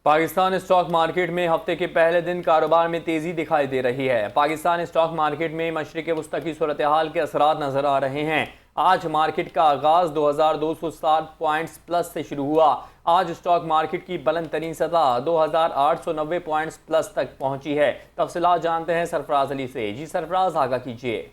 Pakistan stock market में हफ्ते के पहले दिन कारोबार में तेजी दिखाई दे रही है। पाकिस्तान स्टॉक मार्केट में मशरिक़ वस्ती की सूरत हाल के असरात नजर आ रहे हैं। आज मार्केट का आगाज 2260 पॉइंट्स प्लस से शुरू हुआ। आज स्टॉक मार्केट की बुलंद तरीन सतह 2890 पॉइंट्स प्लस तक पहुंची है। तफसीलात जानते हैं सरफराज अली से। जी सरफराज, आगाह कीजिए।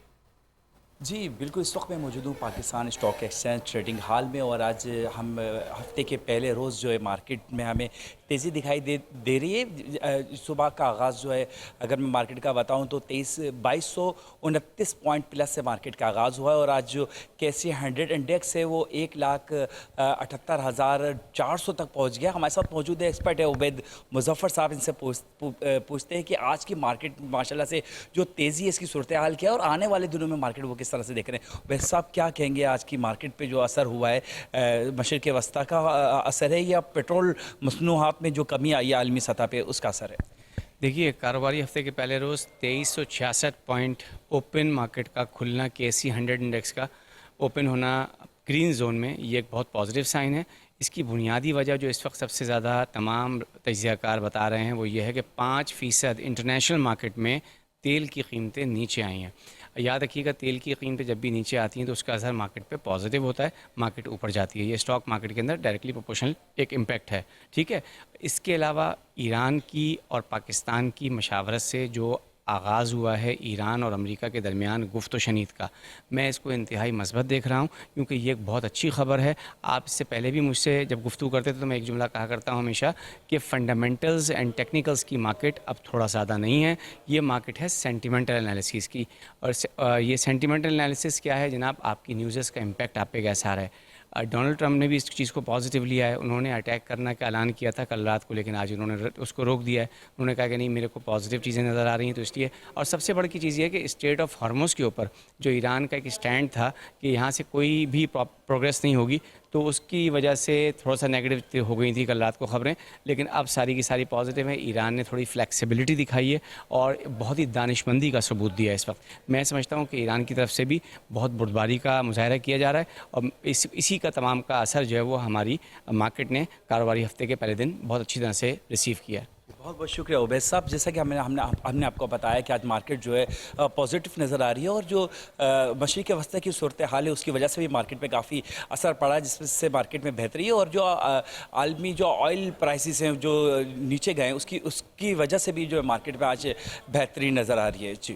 जी बिल्कुल, इस वक्त मैं मौजूद हूँ Pakistan stock exchange trading hall में और आज हम हफ्ते के पहले रोज़ जो है मार्केट में हमें तेज़ी दिखाई दे रही है। सुबह का आगाज़ जो है, अगर मैं मार्केट का बताऊँ तो 2229 पॉइंट प्लस से मार्केट का आगाज़ हुआ है और आज जो कैसी 100 इंडेक्स है वो 1,78,400 तक पहुँच गया। हमारे साथ मौजूद है एक्सपर्ट है उबैद मुजफ्फर साहब। इनसे पूछते हैं कि आज की मार्केट माशाल्लाह से जो तेज़ी है इसकी सूरत हाल क्या है और आने वाले दिनों में मार्केट वो किस तरह से देख रहे हैं। वैसे साहब क्या कहेंगे, आज की मार्केट पे जो असर हुआ है मशरिक़ वस्ती का असर है या पेट्रोल मसनूआत में जो कमी आई है आलमी सतह पे उसका असर है? देखिए, कारोबारी हफ्ते के पहले रोज़ 2366 पॉइंट ओपन मार्केट का खुलना, केसी 100 इंडेक्स का ओपन होना ग्रीन जोन में, ये एक बहुत पॉजिटिव साइन है। इसकी बुनियादी वजह जो इस वक्त सबसे ज़्यादा तमाम तज्ज़ियाकार बता रहे हैं वो ये है कि 5% इंटरनेशनल मार्केट में तेल की कीमतें नीचे आई हैं। याद रखिएगा, तेल की कीमतें जब भी नीचे आती हैं तो उसका असर मार्केट पे पॉजिटिव होता है, मार्केट ऊपर जाती है। ये स्टॉक मार्केट के अंदर डायरेक्टली प्रोपोर्शनल एक इम्पैक्ट है, ठीक है। इसके अलावा ईरान की और पाकिस्तान की मशावरत से जो आगाज़ हुआ है ईरान और अमेरिका के दरमियान गुफ्त व शनीद का, मैं इसको इंतहाई मस्बत देख रहा हूँ क्योंकि ये एक बहुत अच्छी खबर है। आप इससे पहले भी मुझसे जब गुफ्तगू करते थे तो मैं एक जुमला कहा करता हूँ हमेशा कि फ़ंडामेंटल्स एंड टेक्निकल्स की मार्केट अब थोड़ा ज़्यादा नहीं है, ये मार्केट है सेंटिमेंटल एनालिसिस की। और ये सेंटिमेंटल एनालिसिस क्या है जनाब? आपकी न्यूज़ का इम्पैक्ट आप पे कैसा आ रहा है। डोनाल्ड ट्रंप ने भी इस चीज़ को पॉजिटिव लिया है। उन्होंने अटैक करने का ऐलान किया था कल रात को, लेकिन आज उन्होंने उसको रोक दिया है। उन्होंने कहा कि नहीं, मेरे को पॉजिटिव चीज़ें नज़र आ रही हैं, तो इसलिए। और सबसे बड़ी चीज़ ये है कि स्ट्रेट ऑफ हॉर्मुज़ के ऊपर जो ईरान का एक स्टैंड था कि यहाँ से कोई भी प्रोग्रेस नहीं होगी, तो उसकी वजह से थोड़ा सा नेगेटिव हो गई थी कल रात को खबरें, लेकिन अब सारी की सारी पॉजिटिव है। ईरान ने थोड़ी फ्लेक्सिबिलिटी दिखाई है और बहुत ही दानिशमंदी का सबूत दिया है। इस वक्त मैं समझता हूँ कि ईरान की तरफ से भी बहुत बुर्दबारी का मुजाहरा किया जा रहा है और इसी का तमाम का असर जो है वो हमारी मार्केट ने कारोबारी हफ्ते के पहले दिन बहुत अच्छी तरह से रिसीव किया। बहुत बहुत शुक्रिया उबैद साहब। जैसा कि हमने आपको बताया कि आज मार्केट जो है पॉजिटिव नज़र आ रही है और जो मशरिक़ वस्ती की सूरत हाल है उसकी वजह से भी मार्केट पे काफ़ी असर पड़ा है, जिससे मार्केट में बेहतरी है। और जो आलमी जो ऑयल प्राइसेस हैं जो नीचे गए उसकी वजह से भी जो मार्केट में आज बेहतरी नज़र आ रही है। जी।